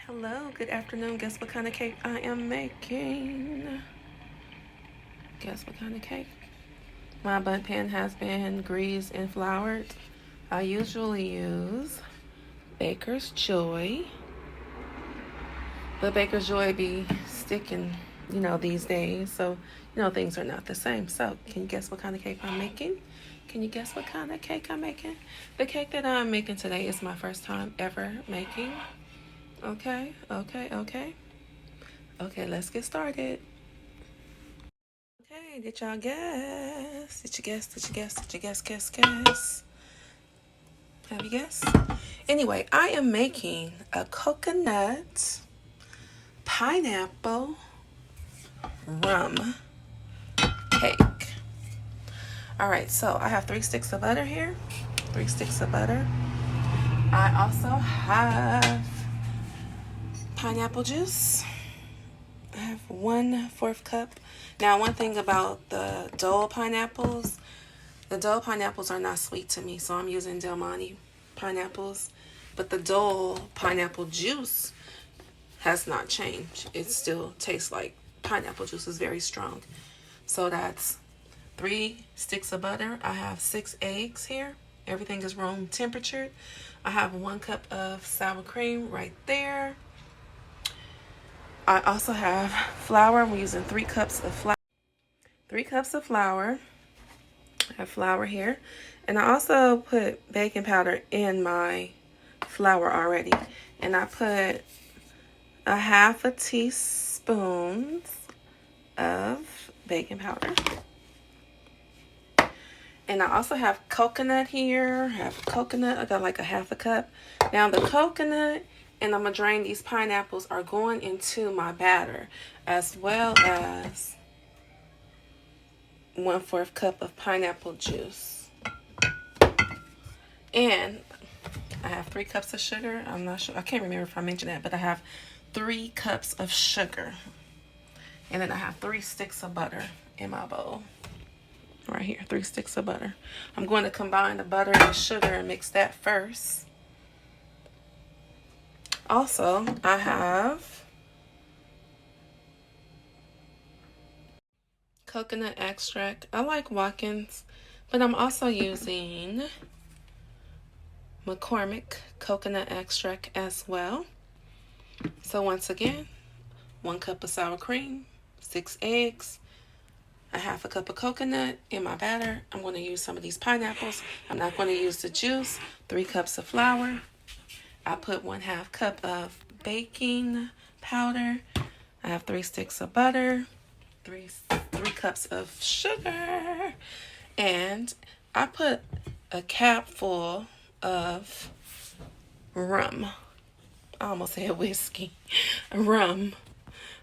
Hello, good afternoon. Guess what kind of cake I am making? Guess what kind of cake? My bud pan has been greased and floured. I usually use Baker's Joy, but Baker's Joy be sticking, these days. So, things are not the same. So, can you guess what kind of cake I'm making? Can you guess what kind of cake I'm making? The cake that I'm making today is my first time ever making. Okay, let's get started. Okay, did y'all guess? Did you guess? Have you guessed? Anyway, I am making a coconut pineapple rum cake. All right, so I have 3 sticks of butter here. 3 sticks of butter. I also have pineapple juice. I have 1/4 cup. Now, one thing about the Dole pineapples are not sweet to me, so I'm using Del Monte pineapples. But the Dole pineapple juice has not changed. It still tastes like pineapple juice. Is very strong. So that's 3 sticks of butter. I have 6 eggs here. Everything is room temperature. I have 1 cup of sour cream right there. I also have flour. I'm using 3 cups of flour. 3 cups of flour. I have flour here. And I also put baking powder in my flour already. And I put a 1/2 teaspoon of baking powder. And I also have coconut here. I got like a 1/2 cup. Now the coconut, and I'm going to drain these pineapples, are going into my batter, as well as 1/4 cup of pineapple juice. And I have 3 cups of sugar. I'm not sure. I can't remember if I mentioned that, but I have 3 cups of sugar. And then I have 3 sticks of butter in my bowl. Right here, 3 sticks of butter. I'm going to combine the butter and the sugar and mix that first. Also, I have coconut extract. I like Watkins, but I'm also using McCormick coconut extract as well. So once again, 1 cup of sour cream, 6 eggs, a 1/2 cup of coconut in my batter. I'm going to use some of these pineapples. I'm not going to use the juice. 3 cups of flour. I put 1/2 cup of baking powder. I have 3 sticks of butter, 3 cups of sugar, and I put a cap full of rum. I almost said whiskey. Rum.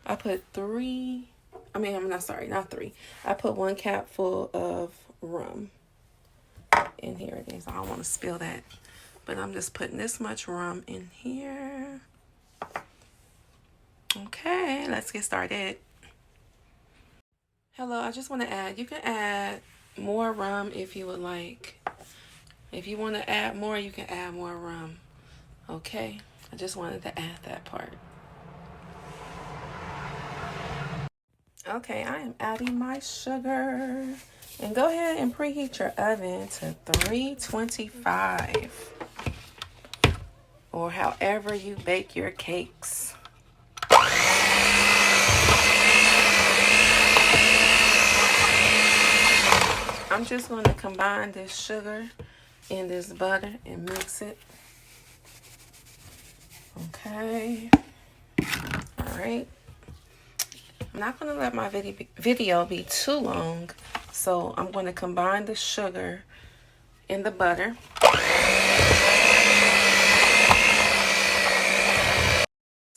I put 3. Not 3. I put 1 cap full of rum. And here it is. I don't want to spill that. But I'm just putting this much rum in here. Okay, let's get started. Hello, I just want to add, you can add more rum if you would like. If you want to add more, you can add more rum. Okay, I just wanted to add that part. Okay, I am adding my sugar. And go ahead and preheat your oven to 325. Or however you bake your cakes. I'm just going to combine this sugar and this butter and mix it. Okay. All right. I'm not going to let my video be too long, so I'm going to combine the sugar and the butter.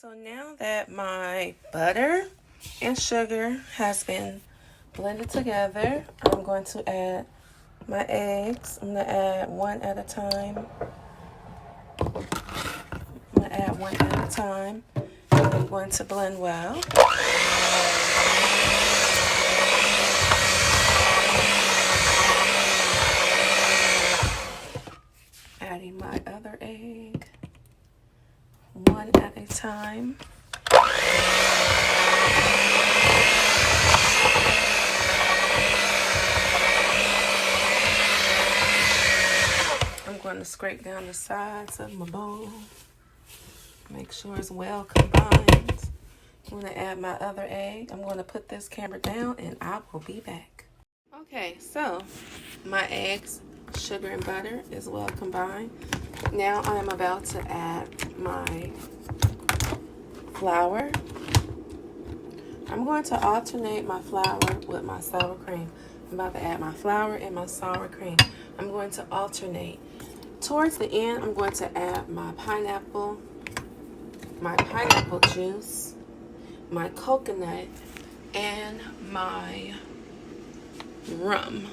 So now that my butter and sugar has been blended together, I'm going to add my eggs. I'm going to add 1 at a time. I'm going to blend well. Adding my other egg. 1 at a time. I'm going to scrape down the sides of my bowl. Make sure it's well combined. I'm going to add my other egg. I'm going to put this camera down and I will be back. Okay, so my eggs, sugar, and butter is well combined. Now I'm about to add my flour. I'm going to alternate my flour with my sour cream. I'm about to add my flour and my sour cream. I'm going to alternate. Towards the end, I'm going to add my pineapple juice, my coconut, and my rum,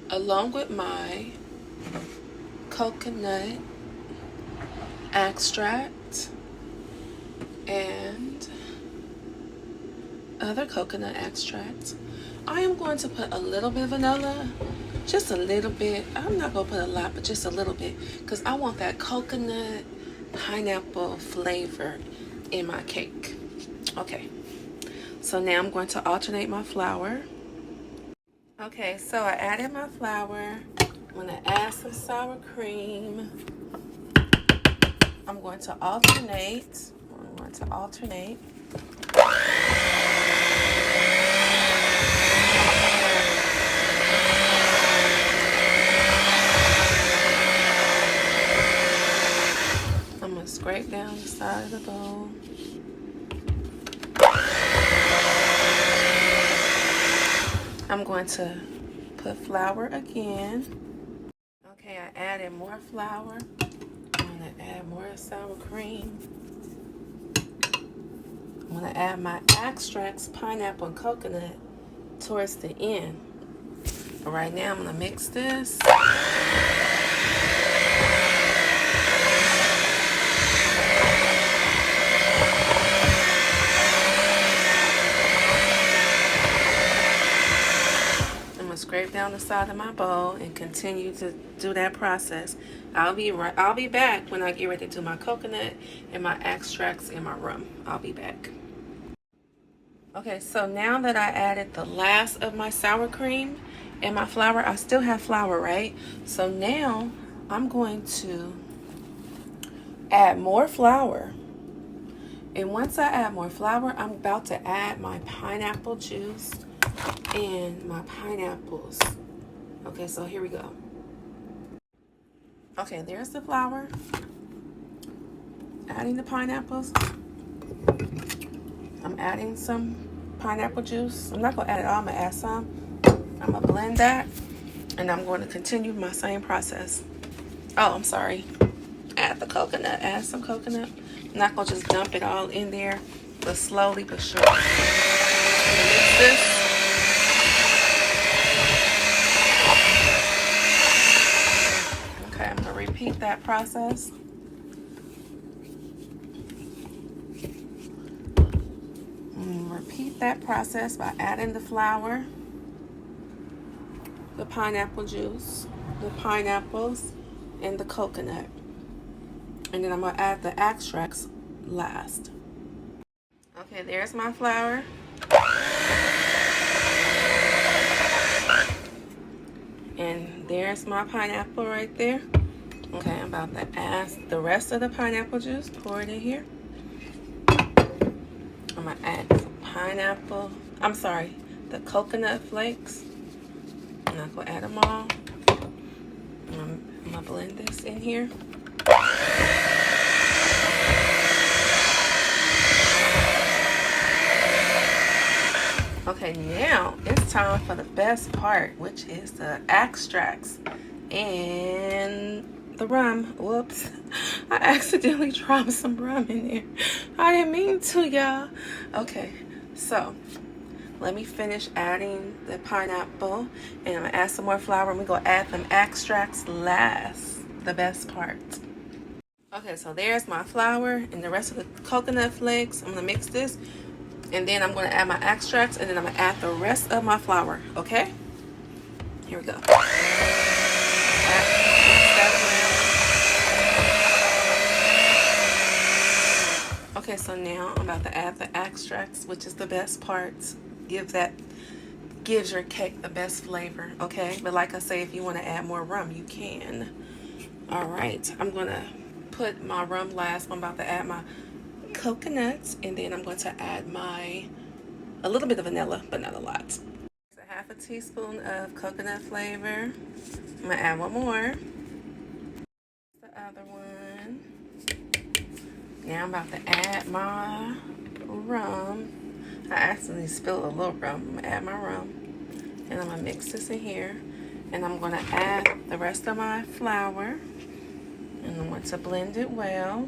along with my coconut extract and other coconut extracts. I am going to put a little bit of vanilla, just a little bit. I'm not going to put a lot, but just a little bit, because I want that coconut pineapple flavor in my cake. Okay, so now I'm going to alternate my flour. Okay, so I added my flour. I'm going to add some sour cream. I'm going to alternate. I'm going to scrape down the side of the bowl. I'm going to put flour again. Okay, I added more flour. I'm going to add more sour cream. I'm going to add my extracts, pineapple and coconut, towards the end. But right now, I'm going to mix this. Scrape down the side of my bowl and continue to do that process. I'll be back when I get ready to do my coconut and my extracts and my rum. I'll be back. Okay, so now that I added the last of my sour cream and my flour, I still have flour, right? So now I'm going to add more flour. And once I add more flour, I'm about to add my pineapple juice and my pineapples. Okay, so here we go. Okay, there's the flour. Adding the pineapples. I'm adding some pineapple juice. I'm not going to add it all. I'm going to add some. I'm going to blend that. And I'm going to continue my same process. Oh, I'm sorry. Add the coconut. Add some coconut. I'm not going to just dump it all in there, but slowly but surely. Mix this. Okay, I'm going to repeat that process. Repeat that process by adding the flour, the pineapple juice, the pineapples, and the coconut. And then I'm going to add the extracts last. Okay, there's my flour. And there's my pineapple right there. Okay, I'm about to add the rest of the pineapple juice. Pour it in here. I'm going to add the coconut flakes. I'm not going to add them all. I'm going to blend this in here. Okay, now it's time for the best part, which is the extracts and the rum. Whoops, I accidentally dropped some rum in there. I didn't mean to, y'all. Okay, so let me finish adding the pineapple, and I'm gonna add some more flour, and we're gonna add them extracts last, the best part. Okay, so there's my flour and the rest of the coconut flakes. I'm gonna mix this, and then I'm gonna add my extracts, and then I'm gonna add the rest of my flour, okay? Here we go. Okay, so now I'm about to add the extracts, which is the best part. Gives your cake the best flavor, okay? But like I say, if you want to add more rum, you can. All right, I'm gonna put my rum last. I'm about to add my coconuts, and then I'm going to add a little bit of vanilla, but not a lot. A half a teaspoon of coconut flavor. I'm gonna add one more. The other one. Now I'm about to add my rum. I accidentally spilled a little rum. I'm gonna add my rum, and I'm gonna mix this in here, and I'm gonna add the rest of my flour, and I'm going to blend it well.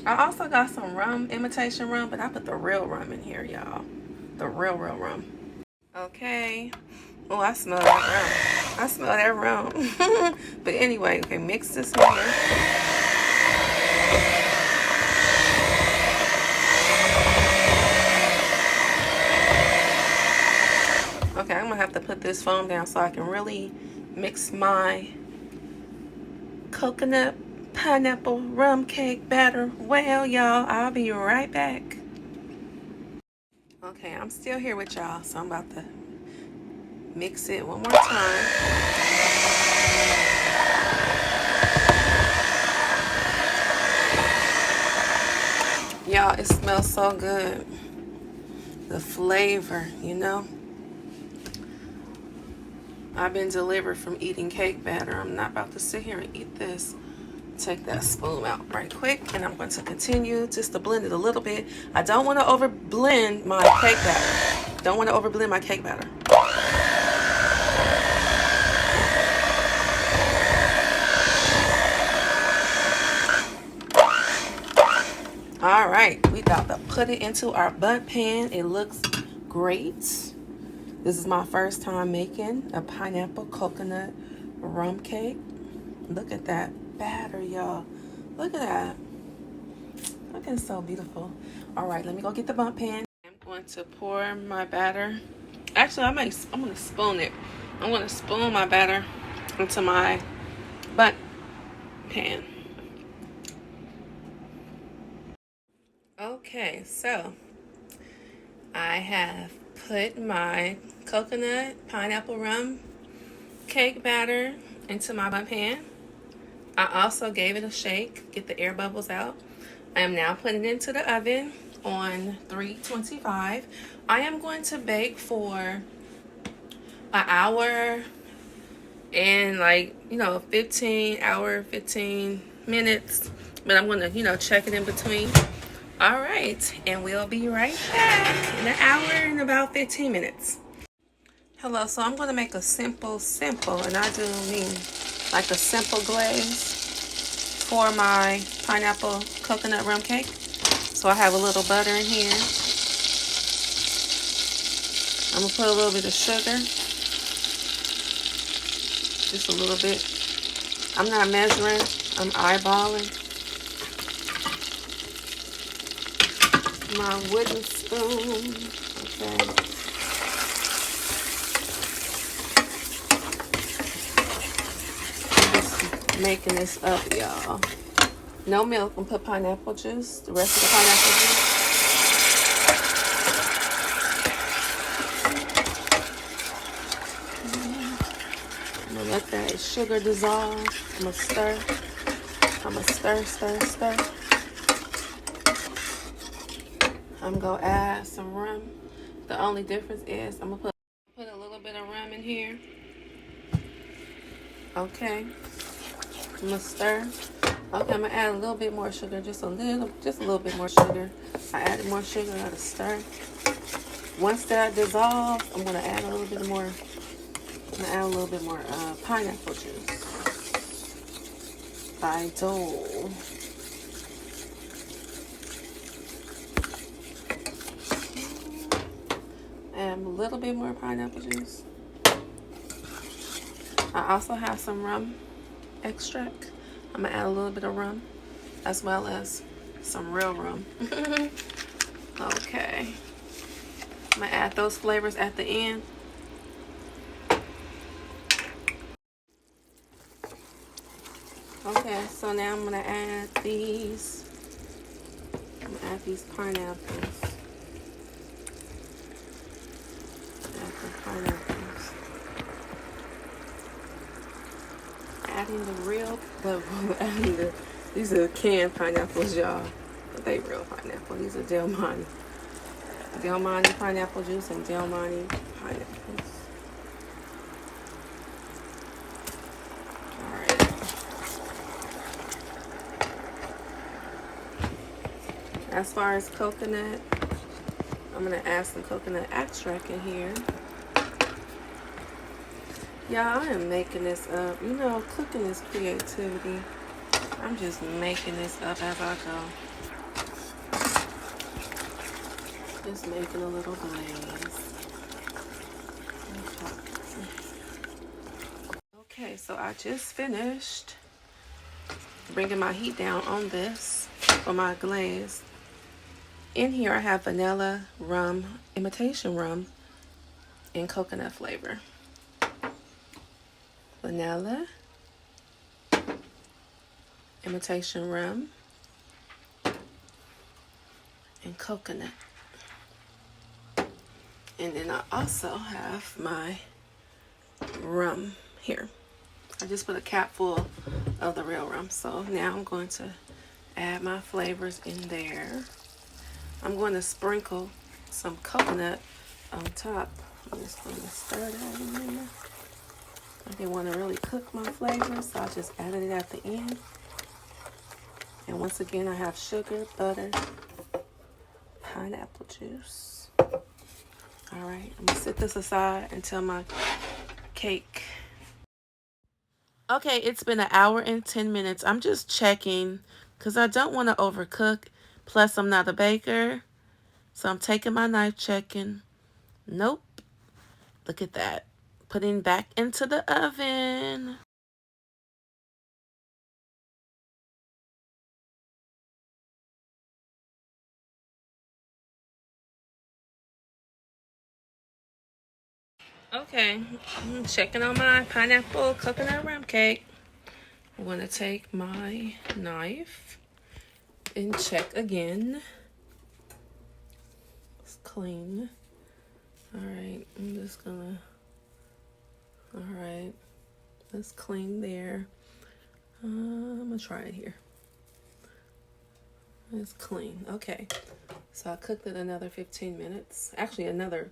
I also got some rum, imitation rum, but I put the real rum in here, y'all. The real rum. Okay. Oh, I smell that rum. I smell that rum. But anyway, okay, mix this in here. Okay, I'm gonna have to put this foam down so I can really mix my coconut pineapple rum cake batter well, y'all. I'll be right back. Okay, I'm still here with y'all, so I'm about to mix it one more time. Y'all, it smells so good. The flavor, you know. I've been delivered from eating cake batter. I'm not about to sit here and eat this. Take that spoon out right quick, and I'm going to continue just to blend it a little bit. I don't want to over blend my cake batter. Don't want to over blend my cake batter. All right, we about to put it into our bundt pan. It looks great. This is my first time making a pineapple coconut rum cake. Look at that batter, y'all. Look at that. Looking so beautiful. All right, let me go get the bundt pan. I'm going to pour my batter. Actually, I'm going to spoon it. I'm going to spoon my batter into my bundt pan. Okay, so I have put my coconut pineapple rum cake batter into my bundt pan. I also gave it a shake, get the air bubbles out. I am now putting it into the oven on 325. I am going to bake for an hour and 15 minutes. But I'm going to, check it in between. All right, and we'll be right back in an hour and about 15 minutes. Hello, so I'm going to make a simple, and I do mean like a simple glaze for my pineapple coconut rum cake. So I have a little butter in here. I'm going to put a little bit of sugar. Just a little bit. I'm not measuring, I'm eyeballing. My wooden spoon. Okay. Just making this up, y'all. No milk. I'm gonna put pineapple juice. The rest of the pineapple juice. I'm gonna let that sugar dissolve. I'm gonna stir. I'm gonna stir. I'm gonna add some rum. The only difference is I'm gonna put a little bit of rum in here. Okay. I'm gonna stir. Okay, I'm gonna add a little bit more sugar, just a little bit more sugar. I added more sugar, I gotta stir. Once that dissolves, I'm gonna add a little bit more. Pineapple juice. By Dole. And a little bit more pineapple juice. I also have some rum extract. I'm gonna add a little bit of rum as well as some real rum. Okay. I'm gonna add those flavors at the end. Okay, so now I'm gonna add these got these pineapples. Add the pineapples. Adding the real, these are canned pineapples, y'all. But they real pineapple. These are Del Monte. Del Monte pineapple juice and Del Monte pineapples. Alright. As far as coconut, I'm going to add some coconut extract in here. Y'all, I am making this up. You know, cooking is creativity. I'm just making this up as I go. Just making a little glaze. Okay, so I just finished bringing my heat down on this for my glaze. In here I have vanilla rum, imitation rum, and coconut flavor. Vanilla, imitation rum, and coconut. And then I also have my rum here. I just put a cap full of the real rum. So now I'm going to add my flavors in there. I'm going to sprinkle some coconut on top. I'm just going to stir that in there. I didn't want to really cook my flavors, so I just added it at the end. And once again, I have sugar, butter, pineapple juice. All right, I'm gonna set this aside until my cake. Okay, it's been 1 hour and 10 minutes. I'm just checking because I don't want to overcook. Plus, I'm not a baker. So I'm taking my knife, checking. Nope. Look at that. Putting back into the oven. Okay, I'm checking on my pineapple coconut rum cake. I'm going to take my knife and check again. It's clean. Alright, I'm just gonna... Alright, that's clean there. I'm gonna try it here. It's clean. Okay, so I cooked it another 15 minutes. Actually, another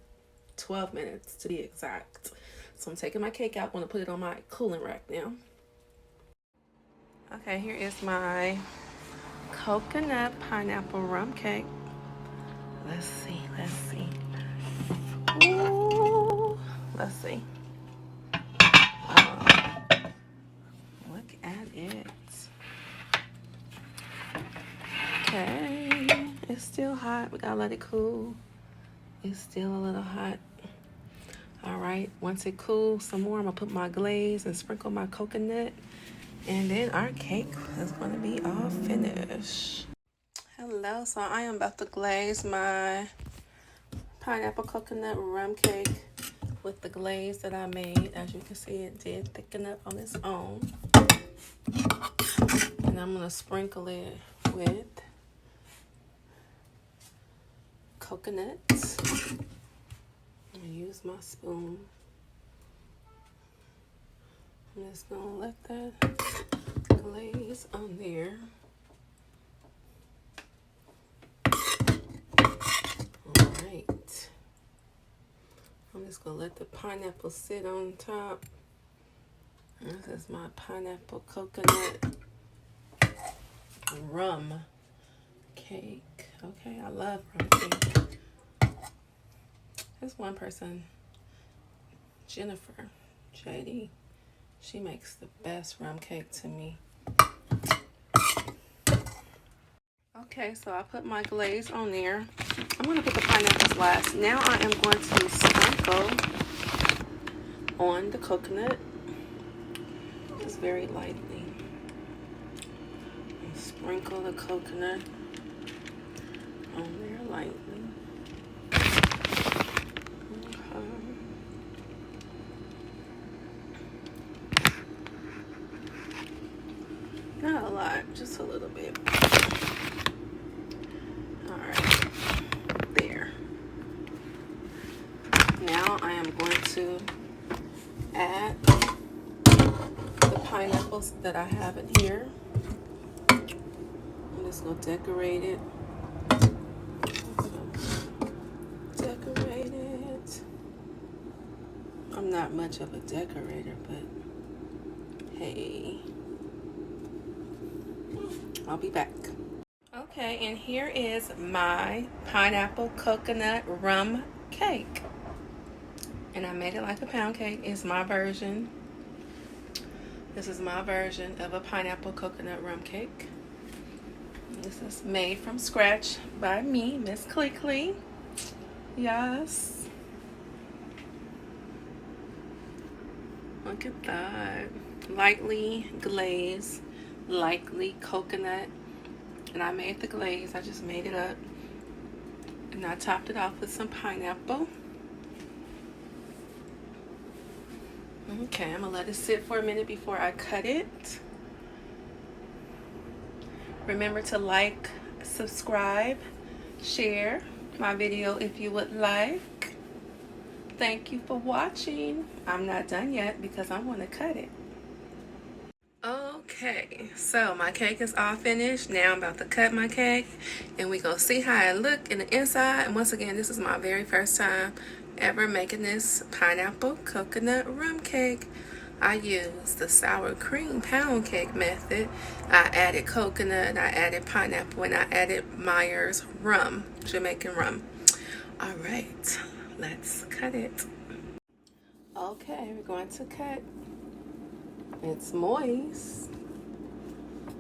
12 minutes to be exact. So I'm taking my cake out. I'm going to put it on my cooling rack now. Okay, here is my coconut pineapple rum cake. Let's see. Ooh, let's see. Look at it. Okay, it's still hot. We gotta let it cool. It's still a little hot. All right, once it cools some more, I'm gonna put my glaze and sprinkle my coconut, and then our cake is gonna be all finished. Hello, so I am about to glaze my pineapple coconut rum cake with the glaze that I made. As you can see, it did thicken up on its own. And I'm gonna sprinkle it with coconut. I'm gonna use my spoon. I'm just gonna let that glaze on there. Alright. I'm just gonna let the pineapple sit on top. This is my pineapple coconut rum cake. Okay, I love rum cake. There's one person, Jennifer, JD. She makes the best rum cake to me. Okay, so I put my glaze on there. I'm going to put the pineapples last. Now I am going to sprinkle on the coconut just very lightly. And sprinkle the coconut on there lightly. Not a lot, just a little bit. All now I am going to add the pineapples that I have in here. I'm just going to decorate it. Decorate it. I'm not much of a decorator, but hey, I'll be back. Okay, and here is my pineapple coconut rum cake. And I made it like a pound cake. It's my version. This is my version of a pineapple coconut rum cake. This is made from scratch by me, Miss Clee. Yes. Look at that. Lightly glazed, lightly coconut. And I made the glaze. I just made it up. And I topped it off with some pineapple. Okay, I'm gonna let it sit for a minute before I cut it. Remember to like, subscribe, share my video if you would like. Thank you for watching. I'm not done yet because I want to cut it. Okay, so my cake is all finished. Now I'm about to cut my cake and we're gonna see how it look in the inside. And once again, this is my very first time ever making this pineapple coconut rum cake. I used the sour cream pound cake method. I added coconut, I added pineapple, and I added Myers rum, Jamaican rum. All right, let's cut it. Okay, we're going to cut. It's moist.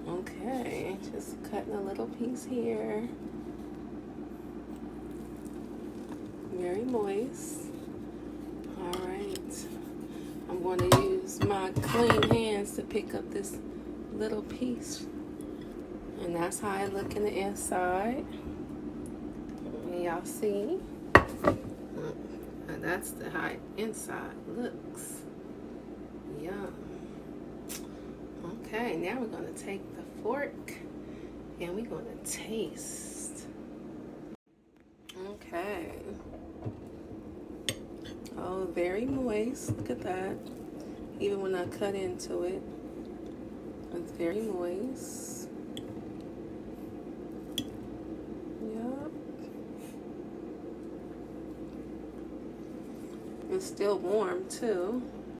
Okay, just cutting a little piece here. Very moist. All right. I'm going to use my clean hands to pick up this little piece. And that's how I look in the inside. Y'all see? And that's how inside looks. Yum. Okay, now we're going to take the fork and we're going to taste. Okay. Oh, very moist. Look at that. Even when I cut into it, it's very moist. Yup. It's still warm too.